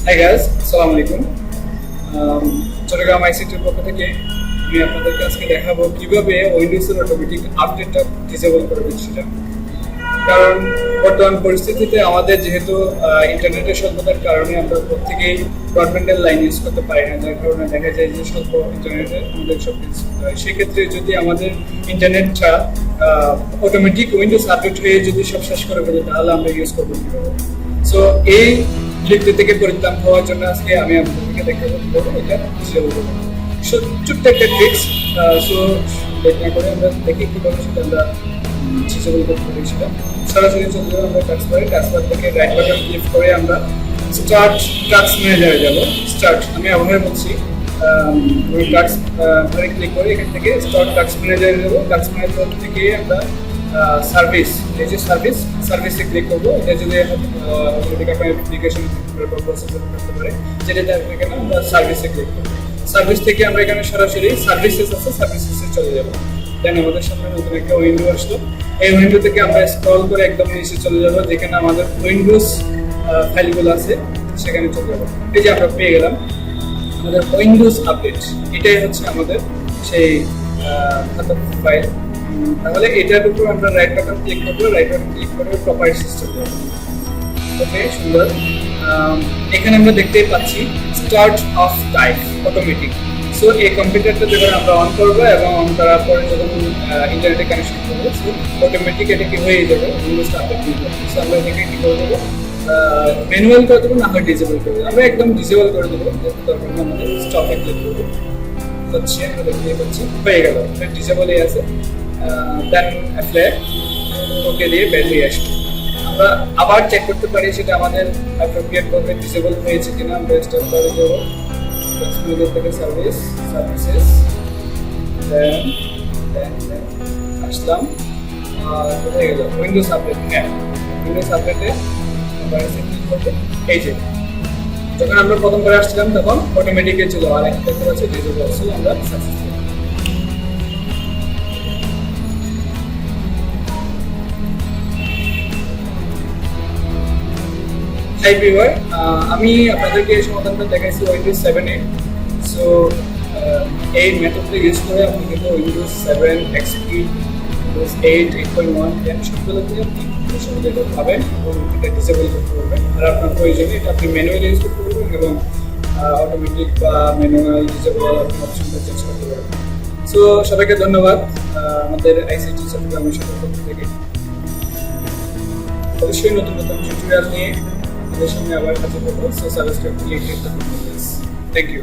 Hi guys, আসসালামু আলাইকুম। চট্টগ্রাম আইসিটির পক্ষ থেকে আমি আপনাদেরকে আজকে দেখাবো কিভাবে উইন্ডোজের অটোমেটিক আপডেটটা ডিসেবল করবেন সেটা। কারণ বর্তমান পরিস্থিতিতে আমাদের যেহেতু ইন্টারনেটের স্বল্পতার কারণে আমরা প্রত্যেকেই ব্রডব্যান্ডের লাইন ইউজ করতে পারি না, যার কারণে দেখা যায় যে স্বল্প ইন্টারনেটে আমাদের সব কিছু হয়। সেক্ষেত্রে যদি আমাদের ইন্টারনেটটা অটোমেটিক উইন্ডোজ আপডেট হয়ে যদি সব শেষ করে ফেলে, তাহলে আমরা ইউজ করবো কীভাবে। সো এই লিপ্তি থেকে পরিত্রাণ হওয়ার জন্য আজকে আমি আপনাদেরকে দেখাবো কিভাবে এটা ডিসেবল করবো। সো ছোট্ট একটা ট্রিক্স। সো লেট না করে আমরা দেখি কিভাবে সেটা আমরা ডিসেবল করতে পারি। সেটা সরাসরি চলে যাবো আমরা টাস্কবার থেকে রাইট বাটন ক্লিক করে আমরা স্টার্ট টাস্ক ম্যানেজারে যাবো। স্টার্ট আমি আবার বলছি, টাস্ক ধরে ক্লিক করে এখান থেকে স্টার্ট টাস্ক ম্যানেজারে যাবো। টাস্ক ম্যানেজার থেকে আমরা সার্ভিস, এই যে সার্ভিসে ক্লিক করবো। এটা যদি আপনার অ্যাপ্লিকেশন প্রসেসর করতে পারে, যেটাতে আপনি কেন আমরা সার্ভিসে ক্লিক করবো। সার্ভিস থেকে আমরা এখানে সরাসরি সার্ভিসেস আছে, সার্ভিসেসে চলে যাবো। দেন আমাদের সামনে নতুন একটা উইন্ডো আসলো। এই উইন্ডো থেকে আমরা স্ক্রল করে একদম নিচে চলে যাবো, যেখানে আমাদের উইন্ডোজ ফাইলগুলো আছে সেখানে চলে যাবো। এই যে আমরা পেয়ে গেলাম আমাদের উইন্ডোজ আপডেট। এটাই হচ্ছে আমাদের সেই খাতার ফাইল। তাহলে এটার উপর আমরা রাইট বাটন ক্লিক করবো, রাইট বাটন ক্লিক করে প্রপার্টি সিস্টেম যাবো। ওকে, সুন্দর। এখানে আমরা দেখতেই পাচ্ছি start of type automatic. So এই কম্পিউটারটা যখন আমরা অন করবো এবং অন করার পরে যখন ইন্টারনেটে কানেকশন করবো, সো অটোমেটিক এটা কি হয়ে যাবে, উইন্ডোজটা আপডেট হয়ে যাবে। সো আমরা এটাকে কি করে দেবো, ম্যানুয়াল করে দেবো, না হয় ডিসেবল করে দেবো। আমরা একদম ডিসেবল করে দেবো, তখন আমাদের স্টপে ক্লিক করবো। হচ্ছে আমরা দেখতে পাচ্ছি হয়ে গেল, এটা ডিসেবলই আছে। দেন অ্যাপ্লাই ওকে দিয়ে বের হয়ে আসবে। আমরা আবার চেক করতে পারি সেটা আমাদের অ্যাপ্রোপ্রিয়েট ভাবে ডিসেবল হয়েছে কিনা। আমরা স্টার্ট করে দেবো থেকে সার্ভিসেস, দেন আসলাম, হয়ে গেল উইন্ডোজ আপডেট। হ্যাঁ, উইন্ডোজ আপডেটে আমরা ক্লিক করবো। এই যে যখন আমরা প্রথম করে আসছিলাম তখন অটোমেটিকে ছিল, আর এখন দেখতে পাচ্ছি ডিসেবল আসলে আমরা সাকসেসফুল। হাই ভিউয়ার, আমি আপনাদেরকে এই সমাধানটা দেখাইছি উইন্ডোজ 7-এ। সো এই মেথডটা ইউজ করে আপনি কিন্তু উইন্ডোজ 7, এক্সপি, উইন্ডোজ 8, 8.1, 10 সবগুলোতে আপনি সুবিধাটা পাবেন এবং এটা ডিসেবল করতে পারবেন। আর আপনার প্রয়োজনে এটা আপনি ম্যানুয়ালি ইউজ করতে পারবেন এবং অটোমেটিক বা ম্যানুয়াল ডিসেবল আপনি অপশনটা চেঞ্জ করতে পারবেন। সো সবাইকে ধন্যবাদ আমাদের আইসিটি চট্টগ্রামের পক্ষ থেকে। অবশ্যই নতুন নতুন টিউটোরিয়াল নিয়ে আমাদের সামনে আবার হাজির হবো। সো সাবস্ক্রাইব, ক্লিক করতে ভুলবেন না। Thank you.